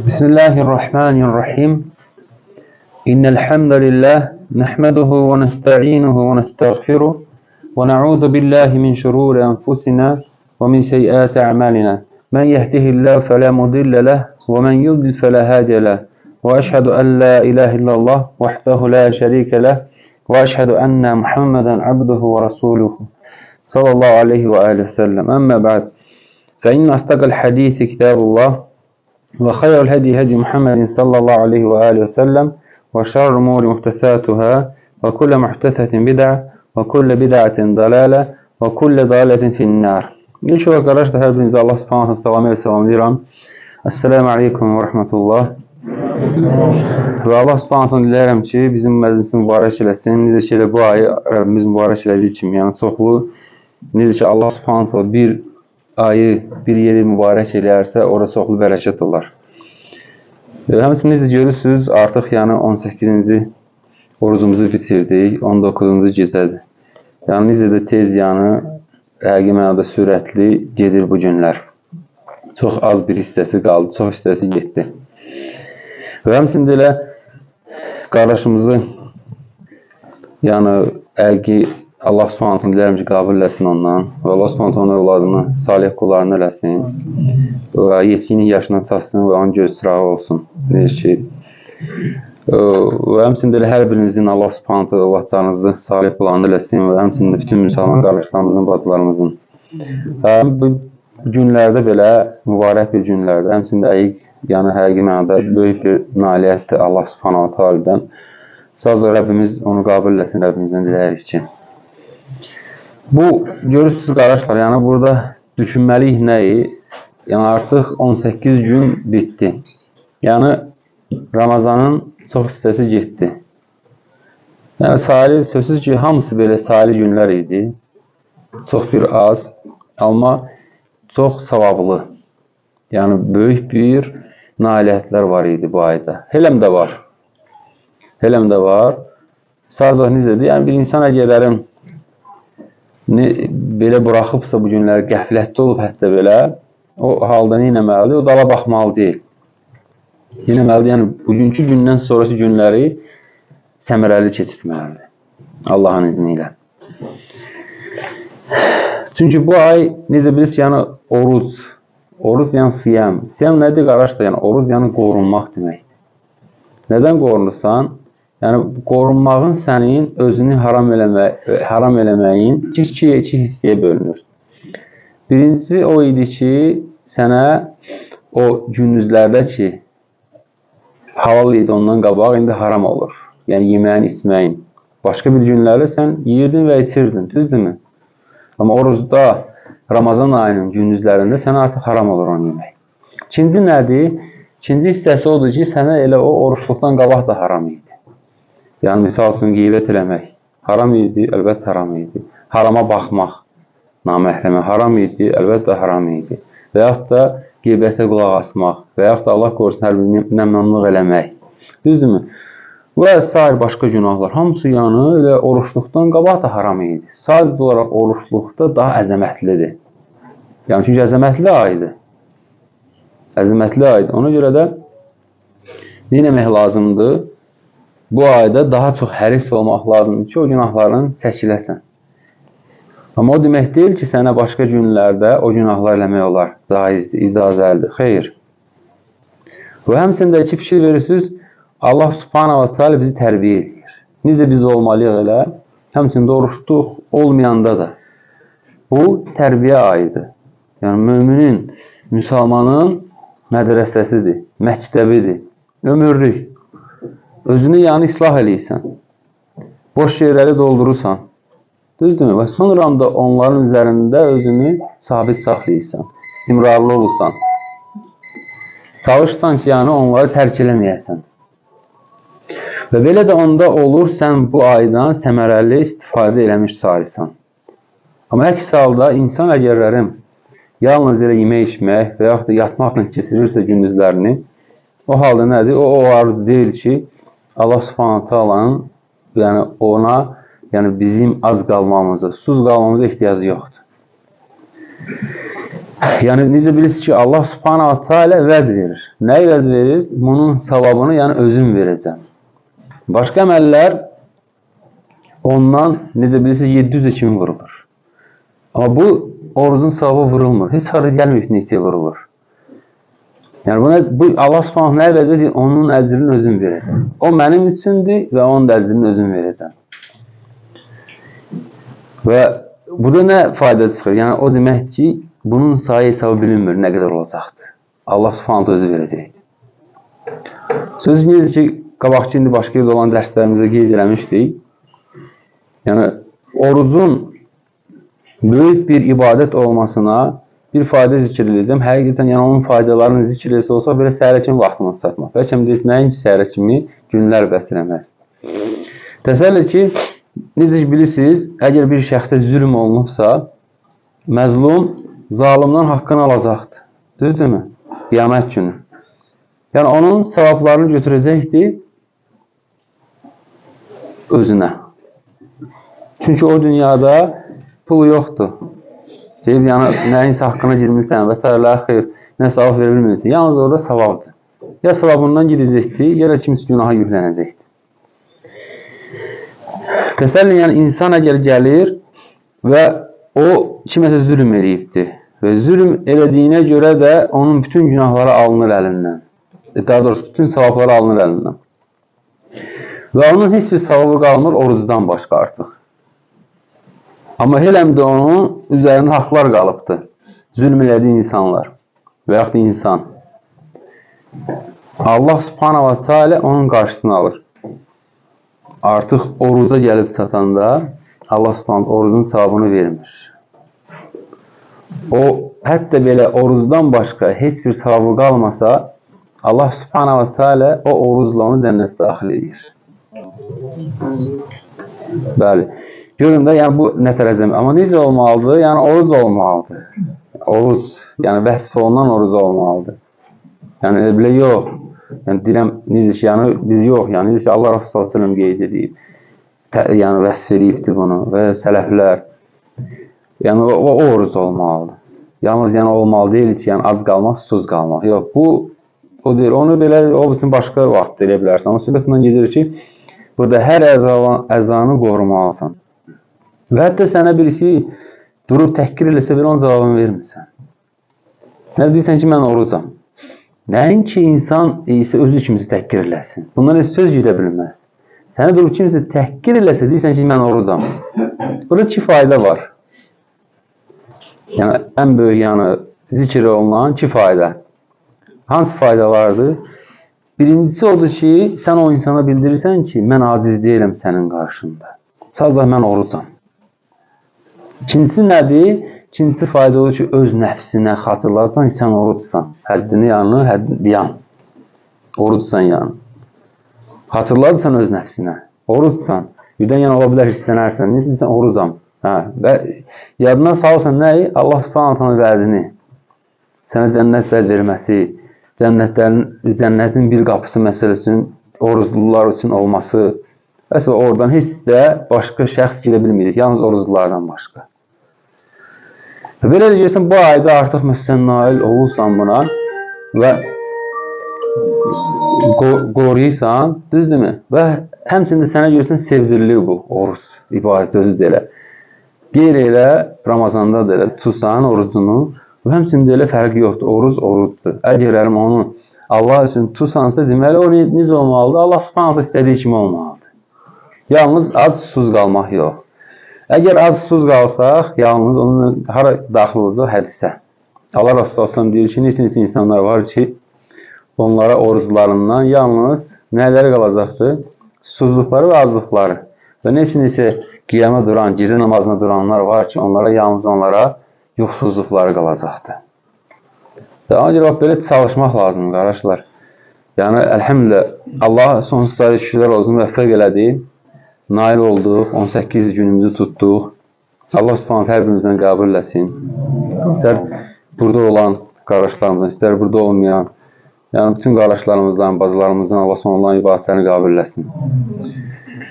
بسم الله الرحمن الرحيم إن الحمد لله نحمده ونستعينه ونستغفره ونعوذ بالله من شرور أنفسنا ومن سيئات أعمالنا من يهده الله فلا مضل له ومن يضلل فلا هادي له وأشهد أن لا إله إلا الله وحده لا شريك له وأشهد أن محمدا عبده ورسوله صلى الله عليه وآله وسلم أما بعد فإن أصدق الحديث كتاب الله وخير الهدي هدي محمد صلى الله عليه وآله وسلم وشر الأمور محدثاتها وكل محدثة بدعة وكل بدعة ضلالة وكل ضلالة في النار. İlk olaraq arkadaşlar hepinize Allah subhanahu wa salamlayıram. Esselamu aleyküm ve rahmetullah. Və Allah subhanahu diləyirəm ki, bizim məclisimiz mübarək eləsin. Necə ki, bu ayı Rəbbimiz mübarək elədiyi kimi, yəni çoxlu, necə ki, Allah subhanahu bir ayı, bir yeri mübarək eləyərsə, orada çoxlu bərəkət olar. Həmçinin necə görürsünüz, artıq yəni 18-ci orucumuzu bitirdik, 19-cu gecədir. Yəni necə də tez, yəni həqiqi mənada sürətli gedir bu günlər. Çox az bir hissəsi qaldı, çox hissəsi getdi. Və həmçində elə qardaşımızı, yəni həqiqi Allah subhanətini diləyirəm ki, qəbul eləsin ondan və Allah subhanətini evladını, salih qullarını eləsin və yetkinlik yaşına çatsın və onun göz sırağı olsun. Deyir ki, və həmçində elə hər birinizin Allah subhanətini evladlarınızı, salih qullarını eləsin və həmçində bütün müsəlman qardaşlarımızın, bacılarımızın. Bu günlərdə belə, mübarək bir günlərdə, həmçində yəni həqiqi mənada böyük bir nailiyyətdir Allah subhanahu ta'alıdan. Sadəcə Rəbbimiz onu qəbul eləsin, Rəbbimizdən diləyirik ki. Bu, görürsünüz qardaşlar, yəni burada düşünməliyik nəyi? Yəni artıq 18 gün bitdi. Yəni Ramazanın çox hissəsi getdi. Yəni sayılı, sözsüz ki, hamısı belə sayılı günlər idi. Çox bir az, amma çox savablı. Yəni böyük bir nailiyyətlər var idi bu ayda. Heləm də var. Heləm də var. Sadəcə necədir? Yəni bir insan əgərlərin belə buraxıbsa bu günləri, qəflətdə olub hətta belə, o halda nə etməlidir? O dala baxmalı deyil. Etməlidir, yəni bugünkü gündən sonraki günləri səmərəli keçirməlidir. Allahın izni ilə. Çünki bu ay, necə bilirsiniz, yəni oruc. Oruc yəni siyam. Siyam nədir qardaşlar? Yəni oruc yəni qorunmaq deməkdir. Nədən qorunursan? Yəni qorunmağın sənin özünü haram eləməyin iki hissəyə bölünür. Birincisi o idi ki, sənə o gündüzlərdə ki, halal idi ondan qabaq, indi haram olur. Yəni yeməyin, içməyin. Başqa bir günlərdə sən yeyirdin və içirdin, düzdürmü? Amma orucda, Ramazan ayının gündüzlərində sənə artıq haram olur onu yemək. İkinci nədir? İkinci hissəsi odur ki, sənə elə o oruçluqdan qabaq da haram idi. Yəni, misal üçün, qeybət eləmək haram idi, əlbəttə haram idi. Harama baxmaq, naməhrəmə haram idi, əlbəttə haram idi. Və yaxud da qeybətə qulaq asmaq və yaxud da Allah qorusun hər bir məmnunluq eləmək. Düzdürmü? Və sair başqa günahlar. Hamısı yəni elə oruçluqdan qabaq da haram idi. Sadəcə olaraq oruçluqda daha əzəmətlidir. Yəni, çünki əzəmətli aydır. Əzəmətli aydır. Ona görə də nə etmək lazımdır? Bu ayda daha çox həris olmaq lazımdır ki, o günahlardan çəkiləsən. Amma o demək deyil ki, sənə başqa günlərdə o günahlar eləmək olar. Caizdir, icazəlidir. Xeyr. Və həmçində ki, fikir verirsiniz, Allah subhanahu wa ta'ala bizi tərbiyə edir. Necə biz olmalıyıq elə? Həmçində oruçluq olmayanda da. Bu, tərbiyə ayıdır. Yəni, müminin, müsəlmanın mədrəsəsidir, məktəbidir, ömürlük. Özünü yəni islah eləyirsən. Boş yerləri doldurursan. Düzdürmü? Və sonra da onların üzərində özünü sabit saxlayırsan. İstimrarlı olursan. Çalışsan ki, yəni onları tərk eləməyəsən. Və belə də onda olur, sən bu aydan səmərəli istifadə eləmiş sayırsan. Amma əks halda insan əgərlərin yalnız elə yemək içmək və yaxud da yatmaqla keçirirsə gündüzlərini, o halda nədir? O arzu deyil ki, Allah subhanahu ta'alanın yəni ona, yəni bizim az qalmamıza, susuz qalmamıza ehtiyacı yoxdur. Yəni necə bilirsiniz ki, Allah Subhanahu Teala vəd verir. Nəyi vəd verir? Bunun savabını yəni özüm verəcəm. Başqa əməllər ondan necə bilirsiniz 700 kimi vurulur. Amma bu orucun savabı vurulmur. Heç hara gəlməyib neçəyə vurulur. Yəni bu Allah Subhanahu nəyə verəcək? Onun əcrini özüm verəcəm. O mənim üçündür və onun əcrini özüm verəcəm. Və burada nə fayda çıxır? Yəni o demək ki, bunun sayı hesabı bilinmir, nə qədər olacaqdır. Allah Subhanahu özü verəcəkdir. Sözünüz ki, qabaqçı indi başqa yerdə olan dərslərimizdə qeyd eləmişdik. Yəni orucun böyük bir ibadət olmasına bir fayda zikr edəcəm. Həqiqətən yəni onun faydalarını zikr etsə olsa belə səhərə kimi vaxtını satmaq. Bəlkə deyirsən, nəyin ki səhərə kimi günlər bəs eləməz. Təsəvvür ki, necə bilirsiniz, əgər bir şəxsə zülm olunubsa, məzlum zalimdən haqqını alacaqdır. Düzdürmü? Qiyamət günü. Yəni onun savablarını götürəcəkdir özünə. Çünki o dünyada pul yoxdur. Deyib, yəni nəyinsə haqqına girmirsən və s. xeyr, nə savab verə bilmirsən. Yalnız orada savabdır. Ya savabından gidəcəkdir, ya da kimsə günaha yüklənəcəkdir. Təsəllin, yəni insan əgər gəlir və o kiməsə zülm eləyibdir və zülm elədiyinə görə də onun bütün günahları alınır əlindən. Daha doğrusu, bütün savabları alınır əlindən. Və onun heç bir savabı qalmır orucdan başqa artıq. Amma hələm də onun üzərində haqlar qalıbdır. Zülm elədiyi insanlar və yaxud da insan. Allah Subhanahu wa Teala onun qarşısını alır. Artıq oruca gəlib çatanda Allah Subhanahu orucun savabını vermir. O, hətta belə orucdan başqa heç bir savabı qalmasa, Allah Subhanahu wa Teala o orucla onu cənnətə daxil edir. Bəli. Görün də, yəni bu nə tərəzəm. Amma necə olmalıdır? Yəni oruc olmalıdır. Oruc, yəni vəsf olunan oruc olmalıdır. Yəni belə yox. Yəni deyirəm, necə ki, yəni biz yox. Yəni necə ki, Allah Rasulullah s.ə.v qeyd edib. Yəni vəsf edibdir bunu və sələflər. Yəni o oruc olmalıdır. Yalnız yəni olmalı deyil ki, yəni ac qalmaq, susuz qalmaq. Yox, bu o deyil. Onu belə o üçün başqa vaxt deyə bilərsən. Amma söhbətindən gedir ki, burada hər əzanı qorumalısan. Və hətta sənə birisi durub təhqir eləsə belə onun cavabını vermirsən. Nə deyirsən ki, mən orucam. Nəyin ki, insan isə özü kimisi təhqir eləsin. Bundan heç söz gedə bilməz. Sənə durub kimisi təhqir eləsə, deyirsən ki, mən orucam. Burada iki fayda var. Yəni, ən böyük yəni, zikr olunan iki fayda. Hansı faydalardır? Birincisi odur ki, sən o insana bildirirsən ki, mən aciz deyiləm sənin qarşında. Sadəcə mən orucam. İkincisi nədir? İkincisi fayda odur ki, öz nəfsinə xatırlarsan ki, sən orucsan. Həddini yanı, yan. Orucsan yanı. Xatırlarsan öz nəfsinə. Orucsan. Birdən yəni ola bilər hissənərsən. Necə deyirsən, orucam. Və yadına salırsan nəyi? Allah Subhanahu vəzini. Sənə cənnət vəd verməsi, cənnətin bir qapısı məsələ üçün, oruclular üçün olması. Əslə oradan heç də başqa şəxs gedə bilmirik. Yalnız oruclulardan başqa. Belə deyirsən, bu ayda artıq məsələn nail olursan buna və qoruyursan, düzdürmü? Və həmçində sənə görürsən sevdirilir bu oruc, ibadət özü də elə. Qeyr elə, Ramazanda da elə tutsan orucunu və həmçində elə fərqi yoxdur, oruc orucdur. Əgər onu Allah üçün tutsansa, deməli o necə olmalıdır? Allah Subhanahu istədiyi kimi olmalıdır. Yalnız ac susuz qalmaq yox. Əgər az susuz qalsaq, yalnız onun hara daxil olacaq hədisə. Allah Rasulullah deyir ki, neçə insanlar var ki, onlara oruclarından yalnız nələri qalacaqdır? Susuzluqları və azlıqları. Və neçə qiyamə duran, gecə namazına duranlar var ki, yalnız onlara yoxsuzluqları qalacaqdır. Və ona görə belə çalışmaq lazımdır, qardaşlar. Yəni, əlhəmdülillah, Allah sonsuz sayı şükürlər olsun, müvəffəq elədi. Nail olduq, 18 günümüzü tutduq. Allah Subhanahu hər birimizdən qəbul eləsin. İstər burada olan qardaşlarımızdan, istər burada olmayan, yəni bütün qardaşlarımızdan, bacılarımızdan Allah Subhanahu onların ibadətlərini qəbul eləsin.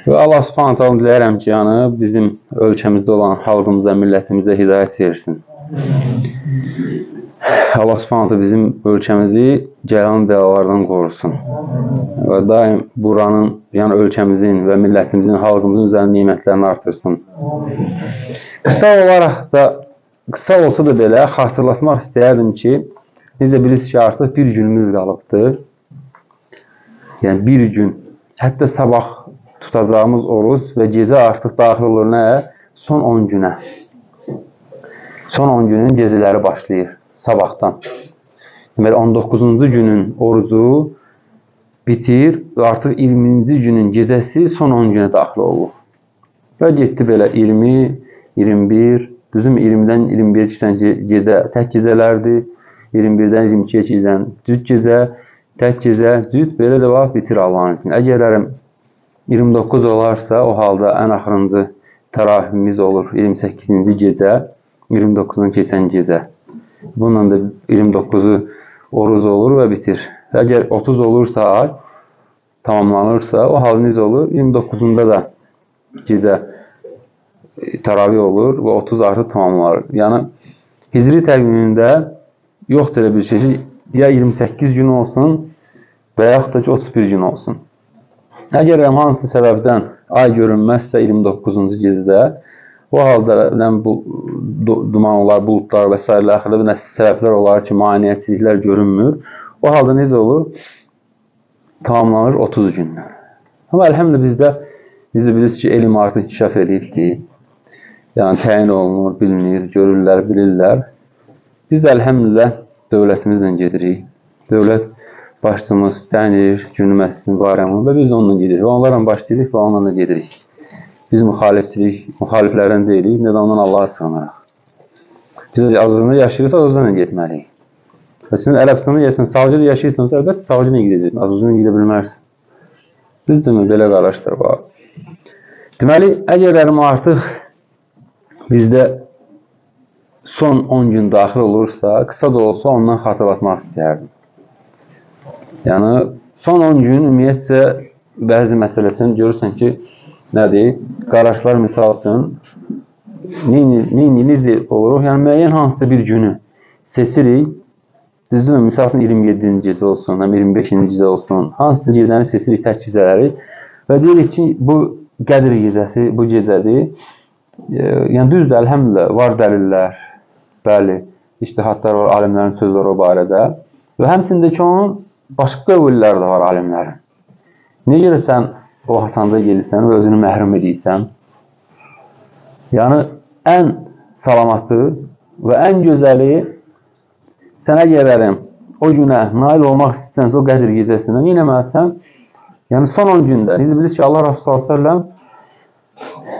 Və Allah Subhanahu diləyirəm ki, yəni bizim ölkəmizdə olan xalqımıza, millətimizə hidayət versin. Allah Subhanahu bizim ölkəmizi cəlan bəlalardan qorusun. Və daim buranın, yəni ölkəmizin və millətimizin, xalqımızın üzərində nemətlərini artırsın. Qısa olsa da belə xatırlatmaq istəyərdim ki, necə bilirsiniz ki, artıq bir günümüz qalıbdır. Yəni bir gün, hətta sabah tutacağımız oruç və gecə artıq daxil olur nəyə? Son 10 günə. Son 10 günün gecələri başlayır sabahdan. Deməli 19-cu günün orucu bitir və artıq 20-ci günün gecəsi son 10 günə daxil olur. Və getdi belə 20, 21, düzüm 20-dən 21 keçən gecə tək gecələrdir. 21-dən 22-yə keçən cüt gecə, tək gecə, cüt belə də vaxt bitir Allahın izni. Əgər 29 olarsa, o halda ən axırıncı təravihimiz olur 28-ci gecə, 29-dan keçən gecə. Bununla da 29-u oruc olur və bitir. Əgər 30 olursa, ay tamamlanırsa, o halda necə olur? 29-unda da gecə təravih olur və 30 artıq tamamlanır. Yəni, hicri təqvimində yoxdur elə bir şey ki, ya 28 gün olsun və yaxud da ki, 31 gün olsun. Əgər hansı səbəbdən ay görünməzsə 29-cu gecədə, o halda duman olar, buludlar və s. Axırda səbəblər olar ki, maneəçiliklər görünmür. O halda necə olur? Tamamlanır 30 gündən. Amma əlhəmdülillah bizdə, necə bilirsiniz ki, elm artıq inkişaf edibdir. Yəni, təyin olunur, bilinir, görürlər, bilirlər. Biz də əlhəmdülillah dövlətimizlə gedirik. Dövlət başçımız dənir, günü məsələsinin barəmini və biz onunla gedirik. Onlarla başlayırıq və onlarla gedirik. Biz müxaliflərdən deyilik, nə də ondan Allah'a sığınırıq. Biz Azərbaycanda yaşayırsa, Azərbaycanla getməliyik. Və sizin Ərəbistanda gəlsən, Saudiyada yaşayırsanız, əlbəttə Saudiyada gedəcəksin, Azərbaycanla gedə bilmərsin. Biz demir, belə qarşıdır var. Deməli, əgər artıq bizdə son 10 gün daxil olursa, qısa da olsa ondan xatırlatmaq istəyərdim. Yəni, son 10 gün ümumiyyətcə bəzi məsələsini görürsən ki, nədir? Qardaşlar misal üçün, necə oluruq? Yəni, müəyyən hansısa bir günü seçirik. Düzdür, misal üçün 27-ci gecə olsun, 25-ci gecə olsun. Hansısa gecəni seçirik, tək gecələri və deyirik ki, bu Qədir gecəsi, bu gecədir. Yəni, düzdür, əlhəmdülillah, var dəlillər, bəli, ictihadlar var, alimlərin sözləri o barədə və həmçində ki, onun başqa qövüllər də var alimlərin. Niyə görə sən o Hasanda gelirsən və özünü məhrum edirsən? Yəni, ən salamatı və ən gözəli sənə gələrim o günə nail olmaq istəyirsən, o Qədir gecəsindən yenəməlisən. Yəni, son 10 gündə, necə bilirsiniz ki, Allah Rasulü s.ə.v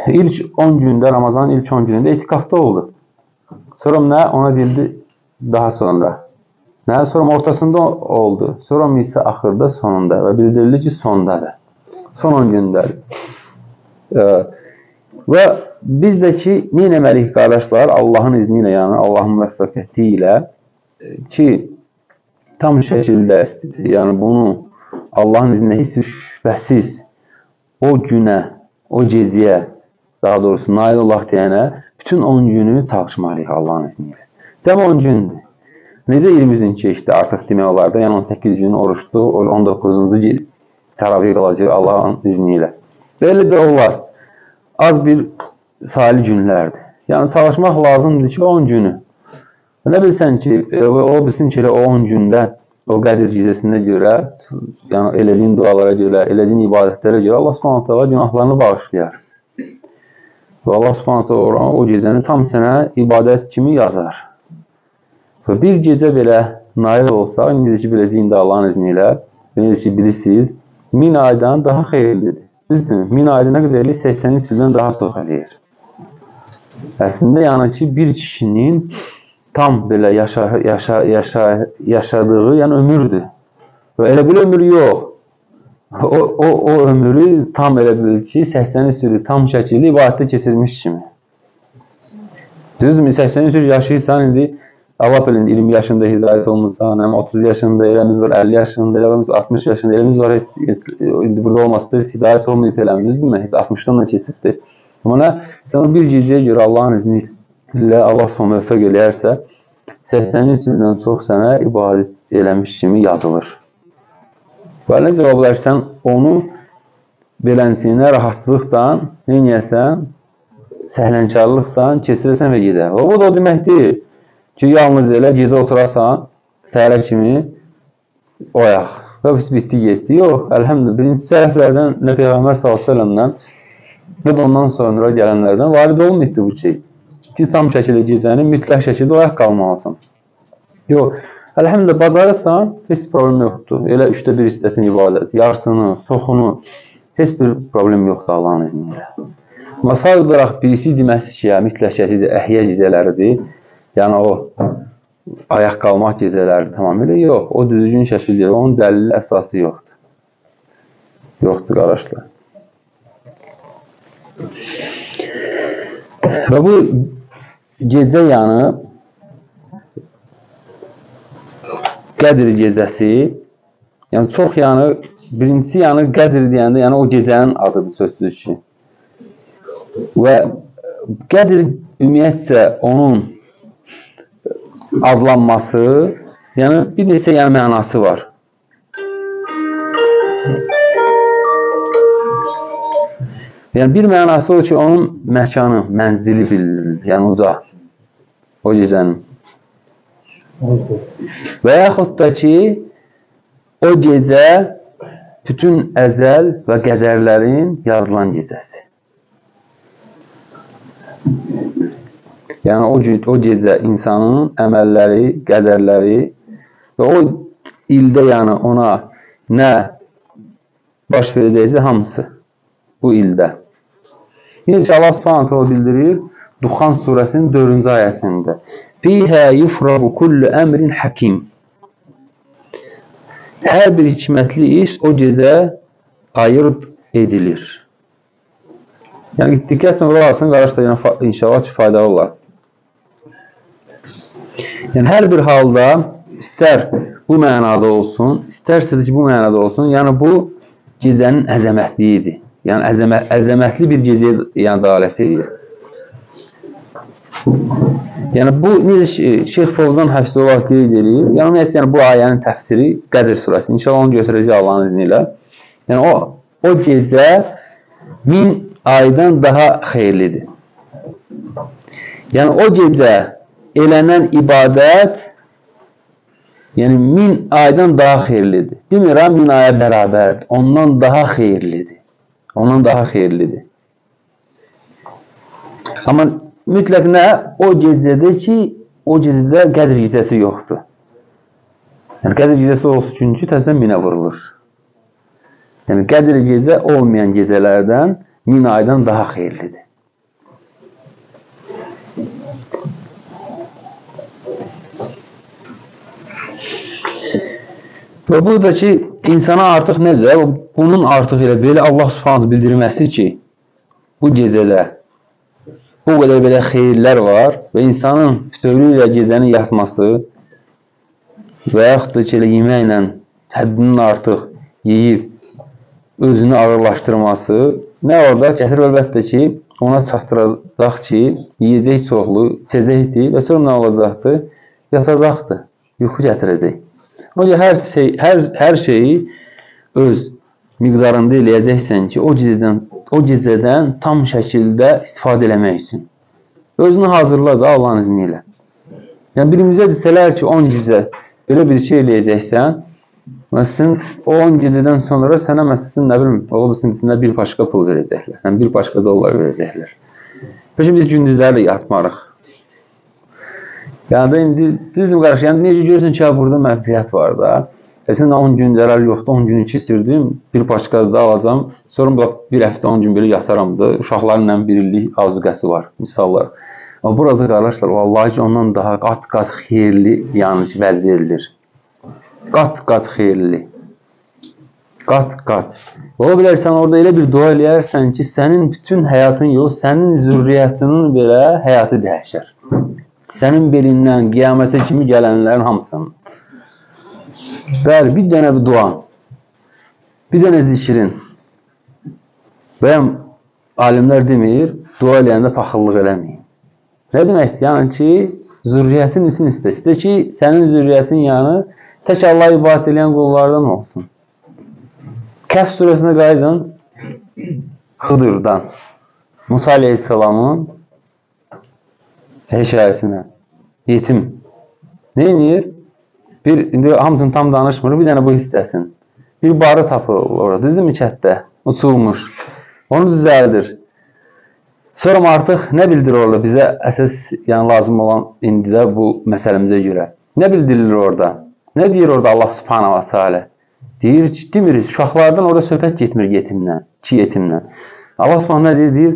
ilk 10 gündə, Ramazanın ilk 10 günündə etikafda oldu. Sonra nə? Ona deyildi daha sonra. Nə? Sonra ortasında oldu. Sonra isə axırda, sonunda və bildirildi ki, sondadır. Son 10 gündədir. Və biz də ki, nə eləməliyik qardaşlar? Allahın izni ilə, yəni Allahın müvəffəqiyyəti ilə ki, tam şəkildə, yəni bunu Allahın izni ilə heç bir şübhəsiz o günə, o gecəyə, daha doğrusu nail olaq deyənə, bütün 10 günü çalışmalıyıq Allahın izni ilə. Cəm 10 gündür. Necə 20 gün keçdi artıq demək olar da, yəni 18 gün oruçdu, 19-cu təravih qalacaq Allahın izni ilə. Belə də olar. Az bir sayılı günlərdir. Yəni çalışmaq lazımdır ki, 10 günü. Nə bilsən ki, o bilsin ki, o 10 gündə, o Qədir gecəsinə görə, yəni elədiyin dualara görə, elədiyin ibadətlərə görə Allah Subhanahu günahlarını bağışlayar. Və Allah Subhanahu o gecəni tam sənə ibadət kimi yazar. Və bir gecə belə nail olsa, necə ki biləcəyin də Allahın izni ilə, necə ki bilirsiniz, 1000 aydan daha xeyirlidir. Düzdür, 1000 ayda nə qədər eləyir? 83 ildən daha çox eləyir. Əslində, yəni ki, bir kişinin tam belə yaşadığı, yəni ömürdür. Və elə bir ömür yox. O ömrü tam elə bilir ki, 83 ili tam şəkildə ibadətdə keçirmiş kimi. Düzdür, 83 il yaşayırsan, indi Allah bilin, 20 yaşında hidayət olmuşsan, 30 yaşında eləmiz var, 50 yaşında eləmiz, 60 yaşında eləmiz var, indi burada olması da hidayət olmayıb eləmiz, 60-dan da keçibdir. Amma nə, sən bir gecəyə görə Allahın izni ilə Allah sonra müvəffəq eləyərsə, 83 ildən çox sənə ibadət eləmiş kimi yazılır. Və nə cavab versən, onu belənciyinə rahatsızlıqdan, neyəsən, səhlənkarlıqdan keçirəsən və gedər. O da o demək deyil ki, yalnız elə gecə oturasan, səhərə kimi oyaq və bitdi, getdi. Yox, əlhəmdülillah, birinci səhərlərdən nə Peyğəmbər s.ə.v-dən və də ondan sonra gələnlərdən varid olmayıbdır bu şey. Ki, tam şəkildə gecəni mütləq şəkildə oyaq qalmalısın. Yox, əlhəmdülillah, bacarırsan, heç problem yoxdur. Elə 1/3 hissəsini ibadət, yarısını, çoxunu, heç bir problem yoxdur Allahın izni ilə. Amma sadəcə olaraq birisi deməsi ki, mütləq şəkildə əhyə gecələridir. Yəni o ayaq qalmaq gecələri tamamilə yox. O düzgün şəkildə, onun dəlili əsası yoxdur. Yoxdur qardaşlar. Və bu gecə yəni Qədr gecəsi, yəni çox yəni birincisi yəni Qədr deyəndə yəni o gecənin adıdır sözsüz ki. Və Qədr ümumiyyətcə onun adlanması, yəni bir neçə yəni mənası var. Yəni bir mənası o ki, onun məkanı, mənzili bildirilir, yəni uca o gecənin. Və yaxud da ki, o gecə bütün əzəl və qədərlərin yazılan gecəsi. Yəni o gecə insanın əməlləri, qədərləri və o ildə yəni ona nə baş verəcəksə hamısı bu ildə. Yine Allah Subhanahu taala bildirir Duxan surəsinin 4-cü ayəsində. Fihə yufragu kullu əmrin hakim. Hər bir hikmətli iş o gecə ayırd edilir. Yəni diqqətlə olaraqsın, qardaşlar, inşallah ki, faydalı olar. Yəni hər bir halda istər bu mənada olsun, istərsə də ki, bu mənada olsun, yəni bu gecənin əzəmətliyidir. Yəni əzəmətli bir gecəyə yəni dəlalət edir. Yəni bu necə Şeyx Fovzan Həfizullah qeyd edir. Yəni bu ayənin təfsiri Qədr surəsi. İnşallah onu götürəcək Allahın izni ilə. Yəni o gecə 1000 aydan daha xeyirlidir. Yəni o gecə elənən ibadət yəni 1000 aydan daha xeyirlidir. Demirəm 1000 aya bərabərdir. Ondan daha xeyirlidir. Ondan daha xeyirlidir. Amma mütləq nə? O gecədə ki, o gecədə Qədr gecəsi yoxdur. Yəni Qədr gecəsi olsun ki, təzədən 1000-ə vurulur. Yəni Qədr gecə olmayan gecələrdən 1000 aydan daha xeyirlidir. Və bu da ki, insana artıq necə? Bunun artıq elə belə Allah Subhanahu bildirməsi ki, bu gecədə bu qədər belə xeyirlər var və insanın bütövlüklə gecəni yatması və yaxud da ki, elə yeməklə həddindən artıq yeyib özünü ağırlaşdırması nə orada? Gətirib əlbəttə ki, ona çatdıracaq ki, yiyəcək çoxlu, içəcəkdir və sonra nə olacaqdır? Yatacaqdır, yuxu gətirəcək. O hər şeyi öz miqdarında eləyəcəksən ki, o gecədən tam şəkildə istifadə eləmək üçün. Özünü hazırla da Allahın izni ilə. Yəni birimizə desələr ki, 10 gecə belə bir şey eləyəcəksən, məsələn, o 10 gecədən sonra sənə məsələn, nə bilim, ola bilsin, içində bir başqa pul verəcəklər, yəni bir başqa dollar verəcəklər. Peki biz gündüzləri yatmarıq. Yəni indi düzdür qarşı, yəni necə görürsən ki, burada mənfiyyət var da. Sən 10 gün zərər yoxdur, 10 gün keçirdim, bir başqa da alacam. Sonra bir həftə 10 gün belə yataram da. Uşaqlarla bir illik azuqəsi var, misallar. Amma burada qardaşlar, vallahi ki, ondan daha qat-qat xeyirli yəni vəz verilir. Qat-qat xeyirli. Qat-qat. Ola bilər sən orada elə bir dua eləyərsən ki, sənin bütün həyatın yox, sənin zürriyyətinin belə həyatı dəyişər. Sənin belindən qiyamətə kimi gələnlərin hamısının. Bəli, bir dənə bir duan, bir dənə zikrin. Bəyəm alimlər demir, dua eləyəndə paxıllıq eləməyin. Nə deməkdir? Yəni ki, zürriyyətin üçün istə. İstə ki, sənin zürriyyətin yəni tək Allah ibadət edən qullardan olsun. Kəhf surəsinə qayıdın, Hıdırdan, Musa aleyhisselamın hekayəsinə. Yetim. Ne edir? İndi hamısını tam danışmır, bir dənə bu hissəsin. Bir barı tapır orada, düzdürmü kətdə? Uçulmuş. Onu düzəldir. Sonra artıq nə bildirir orada bizə əsas yəni lazım olan indidə bu məsələmizə görə? Nə bildirilir orada? Nə deyir orada Allah Subhanahu wa Taala? Deyir ki, demir, uşaqlardan orada söhbət getmir yetimdən, iki yetimdən. Allah Subhanahu nə deyir? Deyir,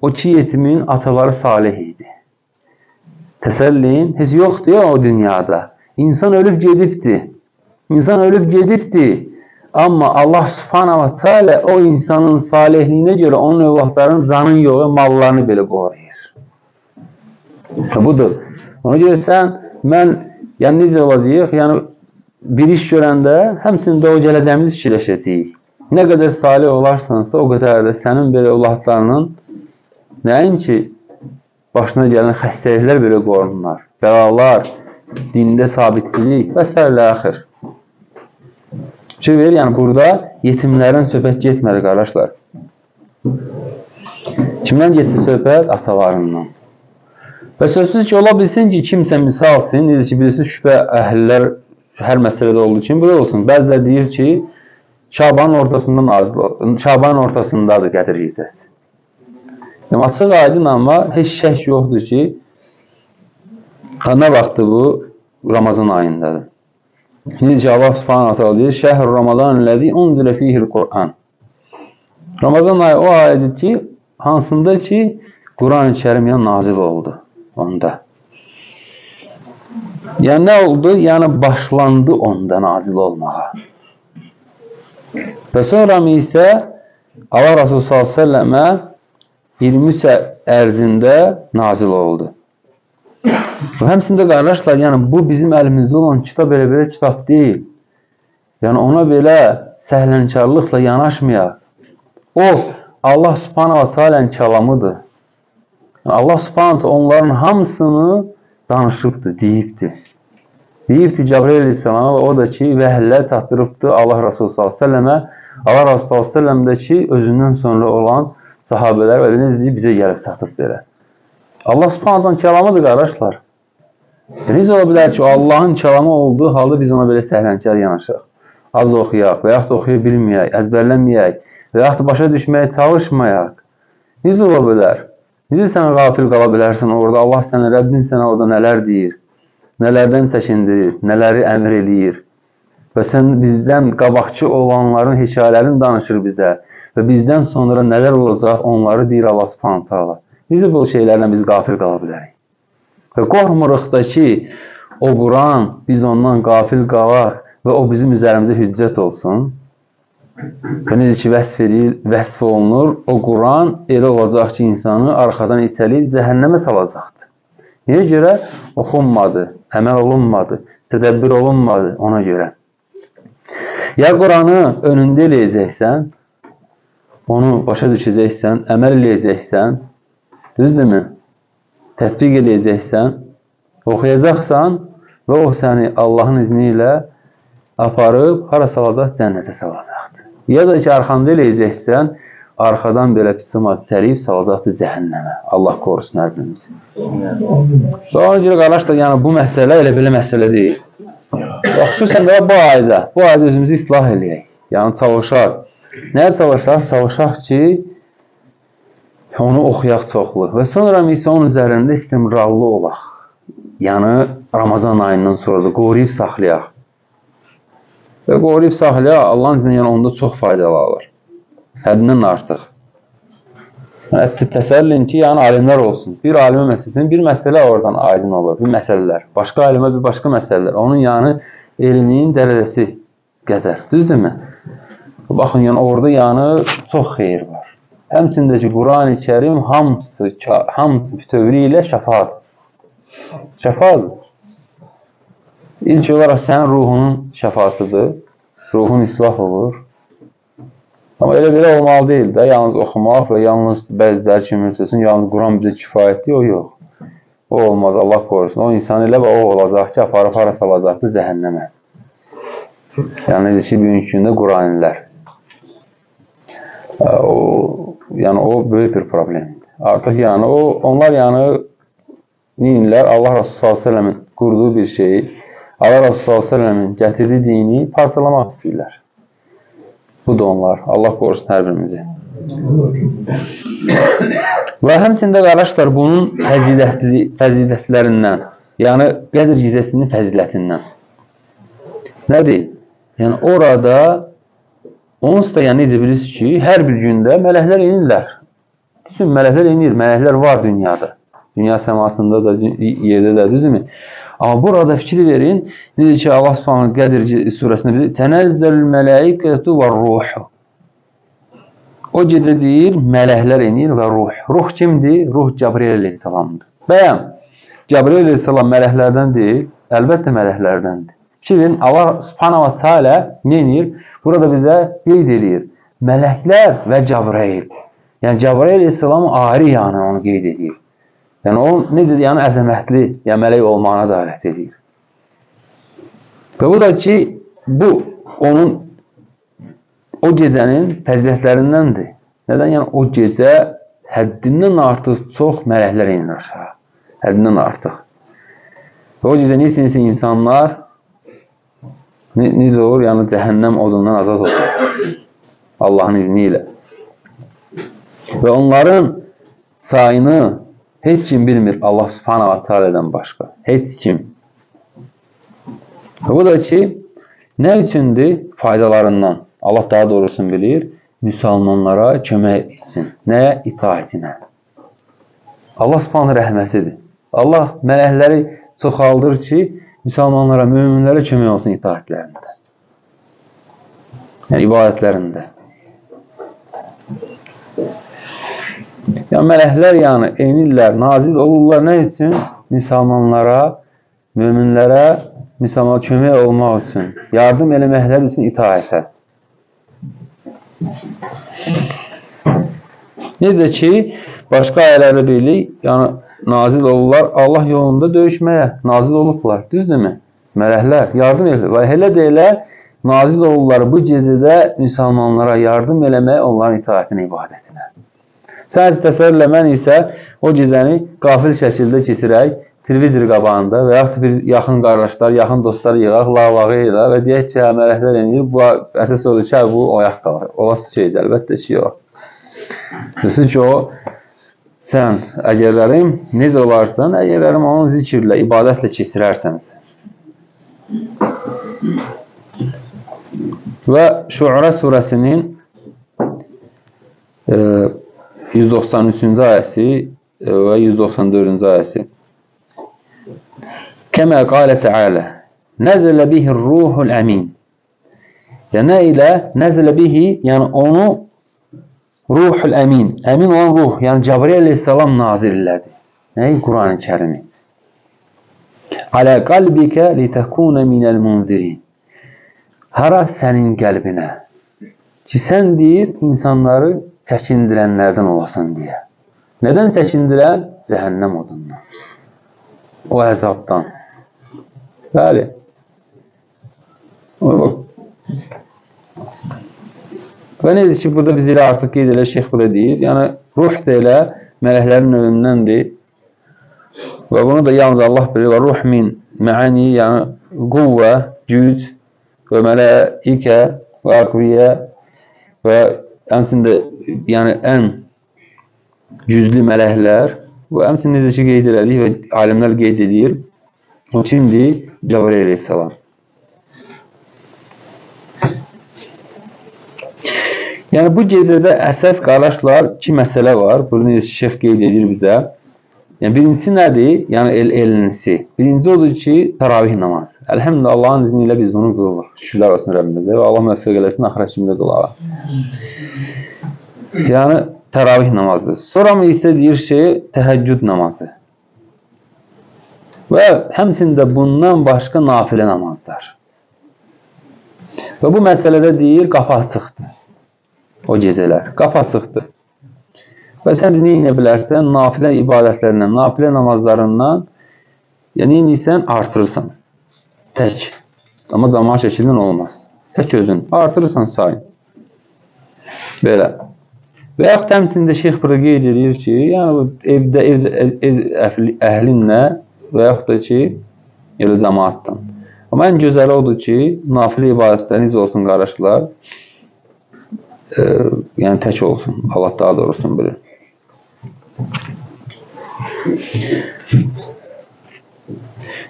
o iki yetimin ataları salih idi. Təsəllin heç yoxdur ya o dünyada. İnsan ölüb gedibdi. İnsan ölüb gedibdi. Amma Allah Subhanahu wa Taala o insanın salihliyinə görə onun övladlarının canın yox, mallarını belə qoruyur. Budur. Ona görə sən, mən, yəni necə olacaq? Yəni bir iş görəndə həmçində o gələcəyimizi fikirləşəcəyik. Nə qədər salih olarsansa, o qədər də sənin belə övladlarının nəinki başına gələn xəstəliklər belə qorunurlar. Bəlalar, dində sabitçilik və s. Fikir verir, yəni burada yetimlərin söhbət getmədi, qardaşlar. Kimdən getdi söhbət? Atalarından. Və sözsüz ki, ola bilsin ki, kimsə misal alsın, necə ki, bilirsiniz, şübhə əhlilər hər məsələdə olduğu üçün belə olsun. Bəzilər deyir ki, Şabanın ortasındadır Qədir gecəsi. Yəni, açıq aydın amma heç şək yoxdur ki, nə vaxtı bu? Ramazan ayındadır. Necə Allah Subhanahu taala deyir: "Şəhr Ramazanəl-ləzi unzilə fihil Qur'an." Ramazan ayı o aydır ki, hansında ki Quran-ı Kərim nazil oldu onda. Yəni nə oldu? Yəni başlandı onda nazil olmağa. Və sonra isə Allah Resulü s.ə.və 23 ərzində nazil oldu. Və həmçində qardaşlar, yəni bu bizim əlimizdə olan kitab belə kitab deyil. Yəni ona belə səhlənkarlıqla yanaşmayaq. O, Allah Subhanahu Taala'nın kəlamıdır. Yəni, Allah Subhanahu onların hamısını danışıbdır, deyibdir. Deyibdir Cəbrail Aleyhisselama və o da ki, vəhiylər çatdırıbdır Allah Resulü s.ə.və. Allah Resulü s.ə.və də ki, özündən sonra olan sahabələr və bizə gəlib çatıb belə. Allah Subhanahu kəlamıdır, qardaşlar. Necə ola bilər ki, Allahın kəlamı olduğu halda biz ona belə səhlənkar yanaşaq. Az oxuyaq və yaxud da oxuya bilməyək, əzbərləməyək və yaxud da başa düşməyə çalışmayaq. Necə ola bilər? Necə sən qafil qala bilərsən orada? Allah sənə, Rəbbin sənə orada nələr deyir, nələrdən çəkindirir, nələri əmr eləyir. Və sən bizdən qabaqçı olanların hekayələrini danışır bizə və bizdən sonra nələr olacaq onları deyir Allah Subhanahu taala. Necə bu şeylərlə biz qafil qala bilərik? Və qorxmuruq da ki, o Quran biz ondan qafil qalaq və o bizim üzərimizə hüccət olsun. Və necə ki, vəsf olunur, o Quran elə olacaq ki, insanı arxadan itələyib cəhənnəmə salacaqdır. Niyə görə? Oxunmadı, əməl olunmadı, tədəbbür olunmadı ona görə. Ya Quranı önündə eləyəcəksən, onu başa düşəcəksən, əməl eləyəcəksən, düzdürmü? Tətbiq edəcəksən, oxuyacaqsan və o səni Allahın izni ilə aparıb hara salacaq? Cənnətə salacaqdır. Ya da ki, arxanda eləyəcəksən, arxadan belə pis-cəmat təriyib salacaqdır cəhənnəmə. Allah qorusun hər birimizi. Və ona görə qardaşlar, yəni bu məsələ elə belə məsələ deyil. Xüsusən də bu ayda özümüzü islah eləyək. Yəni çalışaq. Nəyə çalışaq? Çalışaq ki, onu oxuyaq çoxlu və sonra isə onun üzərində istimrarlı olaq. Yəni Ramazan ayından sonra da qoruyub saxlayaq. Və qoruyub saxlayaq, Allahın izni onda çox faydalı alır. Həddindən artıq. Təsəllin ki, yəni alimlər olsun. Bir alimə məsələsin, bir məsələ oradan aydın olur, bir məsələlər. Başqa alimə bir başqa məsələlər. Onun yəni elminin dərəcəsi qədər. Düzdürmü? Baxın, yəni orada yəni çox xeyir var. Həmçində ki, Quran-ı Kərim hamısı bütövlüyü ilə şəfadır. Şəfadır. İlk olaraq sənin ruhunun şəfasıdır. Ruhun islah olur. Amma elə belə olmalı deyil də, yalnız oxumaq və yalnız bəziləri kimi yalnız Quran bizə kifayətdir, o yox. O olmaz, Allah qorusun. O insan elə o olacaq ki, aparıb hara salacaqdır cəhənnəmə. Yəni, necə ki, bugünkü gündə Quranilər. Yəni, o böyük bir problemdir. Artıq, yəni, onlar, yəni, neyinlər? Allah Rasulü s.ə.v-in qurduğu bir şeyi, Allah Rasulü s.ə.v-in gətirdiyi dini parçalamaq istəyirlər. Bu da onlar. Allah qorusun hər birimizi. Və həmçində qardaşlar, bunun fəzilətlərindən, yəni Qədr gecəsinin fəzilətindən. Nədir? Yəni, orada onsuz da yəni, necə bilirsiniz ki, hər bir gündə mələklər inirlər. Bütün mələklər inir, mələklər var dünyada. Dünya səmasında da, yerdə də, düzdürmü? Amma burada fikir verin, necə ki, Allah Subhanahu Qədr surəsində bilir, Tənəzzəlül mələikətu və ruhu. O gecə deyir, mələklər inir və ruh. Ruh kimdir? Ruh Cəbrayıl əleyhissalamdır. Bəyəm, Cəbrayıl əleyhissalam mələklərdən deyil, əlbəttə mələklərdəndir. Fikrin, Allah subhanahu wa ta'ala nə inir? Burada bizə qeyd edir. Mələklər və Cəbrayıl. Yəni, Cəbrayıl əleyhissalamın ayrı yanı onu qeyd edir. Yəni, o necədir? Yəni, əzəmətli, yəni mələk olmağına dəalət edir. Və bu da ki, bu, onun o gecənin fəzilətlərindəndir. Nədən? Yəni, o gecə həddindən artıq çox mələklər inir aşağı. Həddindən artıq. Və o gecə neçə insanlar necə olur? Yəni, cəhənnəm odundan azad olur. Allahın izni ilə. Və onların sayını heç kim bilmir Allah subhanahu wa ta'alədən başqa. Heç kim. Və bu da ki, nə üçündür? Faydalarından. Allah daha doğrusunu bilir, müsəlmanlara kömək etsin. Nəyə? İtaətinə. Allah subhanahu rəhmətidir. Allah mələkləri çoxaldır ki, müsəlmanlara, möminlərə kömək olsun itaətlərində. Yəni, ibadətlərində. Yəni, mələklər yəni, enirlər, nazil olurlar nə üçün? Müsəlmanlara, möminlərə, müsəlmanlara kömək olmaq üçün, yardım eləməklər üçün itaətə. Necə ki, başqa ayələrlə birlik, yəni nazil olurlar, Allah yolunda döyüşməyə nazil olublar, düzdürmü? Mələklər yardım edir və elə də elə nazil olurlar bu gecədə müsəlmanlara yardım eləməyə, onların itaətinə, ibadətinə. Sən təsəvvürlə, mən isə o gecəni qafil şəkildə keçirək, televizor qabağında və yaxud bir yaxın qardaşlar, yaxın dostlar yığaq, lağlağı yığaq və deyək ki, mələklər enir, bu əsas odur ki, bu oyaq qalır. Olası şeydir, əlbəttə ki, yox. Sözsüz ki, o, sən əgərlərim necə olarsan, əgərlərim onun zikirlə, ibadətlə keçirərsənsə. Və Şuara surəsinin 193-cü ayəsi və 194-cü ayəsi. Kəmə qalə Teala Nəzələ bihi ruhul əmin. Yəni, nə ilə? Nəzələ bihi, yəni onu ruhul əmin. Əmin olan ruh, yəni Cəbrayıl əleyhissalam nazil elədi. Nəyi? Quran-ı Kərimi. Alə qalbikə litəkunə minəl munzirin. Hara sənin qəlbinə? Ki, sən deyir, insanları çəkindirənlərdən olasan deyə. Nədən çəkindirən? Cəhənnəm odundan. O əzabdan. Bəli. Və necə ki, burada biz elə artıq qeyd elə, şeyx burada deyir. Yəni, ruh da elə mələklərin növündəndir. Və bunu da yalnız Allah bilir. Və ruh min məani, yəni quvvə, güc və mələikə və aqviyyə və həmçində yəni ən güclü mələklər və həmçində necə ki, qeyd elədik və alimlər qeyd edir. O kimdir? Cəbrayıl əleyhissalam. Yəni, bu gecədə əsas qardaşlar iki məsələ var. Burada necə şeyx qeyd edir bizə. Yəni, birincisi nədir? Yəni, elnisi. Birinci odur ki, təravih namazı. Əlhəmdülillah, Allahın izni ilə biz bunu qılırıq. Şükürlər olsun Rəbbimizə və Allah müvəffəq eləsin, axirət kimi də qılarıq. Yəni, təravih namazı. Sonra mı isə deyir şey, təhəccüd namazı. Və həmçində bundan başqa nafilə namazlar. Və bu məsələdə deyir, qapı açıqdır. O gecələr. Qapı açıqdır. Və sən də nə edə bilərsən? Nafilə ibadətlərindən, nafilə namazlarından yəni insən artırırsan. Tək. Amma cəmaət şəkildən olmaz. Tək özün. Artırırsan sayın. Belə. Və yaxud həmçində şeyx burada qeyd edir ki, yəni evdə, ev əhlinlə və yaxud da ki, elə cəmaatdan. Amma ən gözəli odur ki, nafilə ibadətləriniz olsun qardaşlar, yəni tək olsun. Allah daha doğrusunu bilir.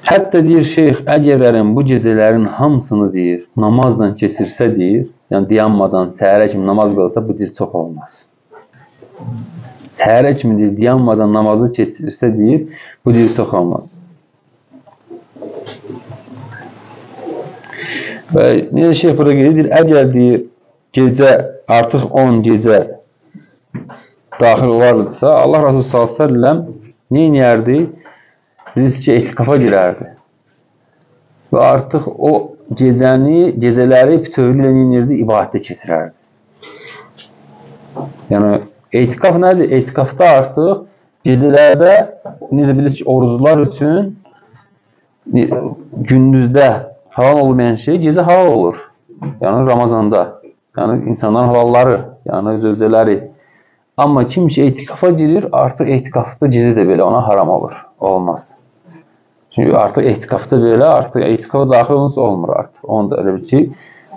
Hətta deyir şeyx, əgərlərin bu gecələrin hamısını deyir, namazla keçirsə deyir, yəni dayanmadan səhərə kimi namaz qılsa bu deyir çox olmaz. Səhərə kimi deyir, dayanmadan namazı keçirsə deyir, bu deyir çox olmaz. Və necə şeyx burada gedir, əgər deyir, gecə artıq 10 gecə daxil olardısa, Allah Rasulü s.ə.v nə inəyərdi? Bilirsiniz ki, etikafa girərdi. Və artıq o gecələri bütövlüklə nə inirdi? İbadətdə keçirərdi. Yəni, etikaf nədir? Etikafda artıq gecələrdə, necə bilirsiniz ki, oruclular üçün gündüzdə halal olmayan şey gecə halal olur. Yəni, Ramazanda. Yəni, insanların halalları, yəni zövcələri. Amma kim ki, etikafa girir, artıq etikafda gecə də belə ona haram olur. Olmaz. Çünki artıq etikafda belə, artıq etikafa daxil olunsa olmur artıq. Onu da elə bir ki,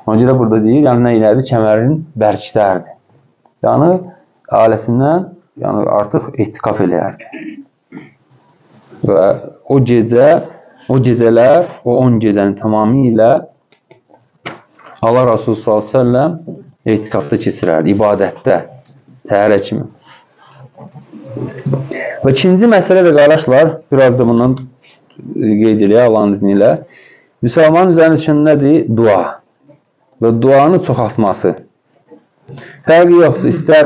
ona görə burada deyir, yəni nə ilərdi? Kəmərini bərkidərdi. Yəni, ailəsindən yəni, artıq etikaf eləyərdi. Və o gecələr, o 10 gecənin tamamilə Allah Rasulü s.ə.v etikafda keçirərdi, ibadətdə, səhərə kimi. Və ikinci məsələ də qardaşlar, biraz da bundan qeyd eləyək Allahın izni ilə. Müsəlmanın üzərində üçün nədir? Dua. Və duanı çoxaltması. Fərqi yoxdur. İstər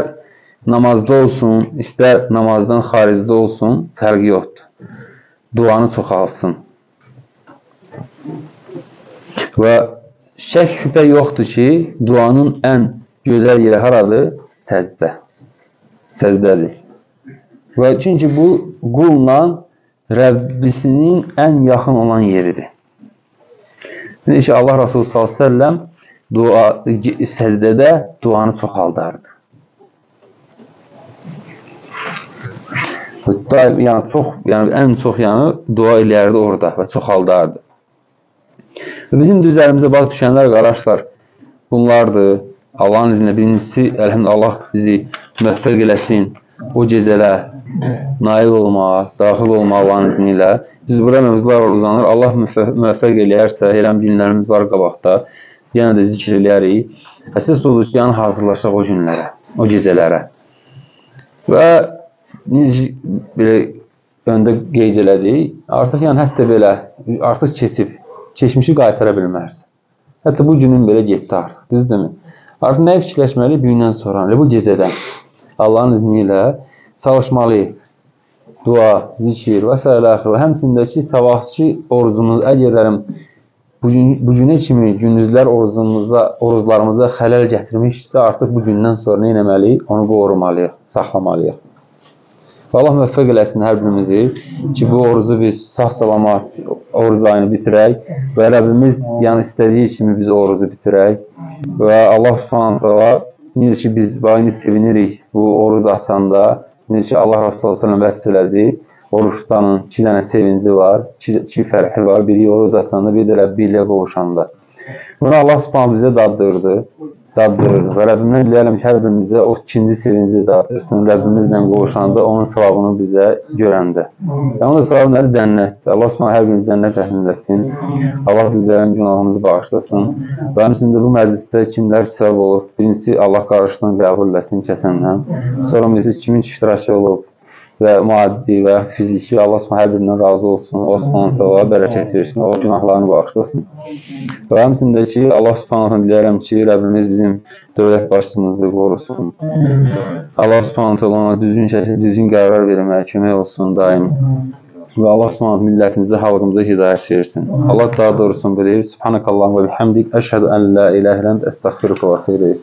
namazda olsun, istər namazdan xaricdə olsun, fərqi yoxdur. Duanı çoxalsın. Və şək şübhə yoxdur ki, duanın ən gözəl yeri haradır? Səcdə. Səcdədir. Və çünki bu qulla Rəbbisinin ən yaxın olan yeridir. Deyir ki, Allah Rasulü s.ə.v səcdədə duanı çoxaldardı. Ən çox dua eləyərdi orada və çoxaldardı. Və bizim də üzərimizə bax düşənlər qardaşlar bunlardır. Allahın izni birincisi, əlhəmdülillah Allah bizi müvəffəq eləsin. O gecələ nail olmağa, daxil olmağa Allahın izni ilə. Biz burada mövzular uzanır. Allah müvəffəq eləyərsə, eləm günlərimiz var qabaqda. Yenə də zikr eləyərik. Əsas odur ki, yəni hazırlaşaq o günlərə, o gecələrə. Və biz belə öndə qeyd elədik. Artıq yəni hətta belə, artıq keçib, keçmişi qaytara bilmərsən. Hətta bu günün belə getdi artıq, düzdürmü? Artıq nəyə fikirləşməli? Bir gündən sonra, bu gecədən Allahın izni ilə çalışmalıyıq. Dua, zikir və s. Həmçində ki, sabahki orucumuz, əgərlərim bu günə kimi gündüzlər oruclarımıza xələl gətirmişsə, artıq bu gündən sonra nə etməliyik? Onu qorumalıyıq, saxlamalıyıq. Allah müvəffəq eləsin hər birimizi ki, bu orucu biz sağ-salamat oruc ayını bitirək və Rəbbimiz yəni istədiyi kimi biz orucu bitirək və Allah subhanətəala necə ki, biz bayını sevinirik bu oruc asanda, necə ki, Allah Rasulü s.ə.v vəsf elədi, oruç tutanın 2 dənə sevinci var, 2 fərqi var, biri oruc asanda, bir də Rəbbi ilə qovuşanda. Bunu Allah subhanətəala bizə daddırır və Rəbbimdən diləyərəm ki, hər birimizə o 2-ci sevinci daddırsın, Rəbbimizlə qovuşanda, onun savabını bizə görəndə. Onun da savabı nədir? Cənnətdir. Allah subhanətəala hər birimiz cənnət əhlinləsin. Allah bizlərin günahımızı bağışlasın. Və həmçində bu məclisdə kimlər səbəb olub? Birincisi, Allah qarşıdan qəbul eləsin kəsəndən. Sonra birisi kimin iştirakı olub və maddi və fiziki, Allah subhanətəala hər birindən razı olsun. Allah subhanətəala bərəkət versin, o günahlarını bağışlasın. Və həmçində ki, Allah subhanətəala diləyərəm ki, Rəbbimiz bizim dövlət başçımızı qorusun. Allah subhanətəala ona düzgün şəkildə, düzgün qərar verməyə kömək olsun daim. Və Allah subhanətəala millətimizə, xalqımıza hidayət versin. Allah daha doğrusunu bilir. Subhanəkallahumma və bihamdik. Əşhədu ən la ilahə illə əntə əstəğfiruka və etûbu ileyk.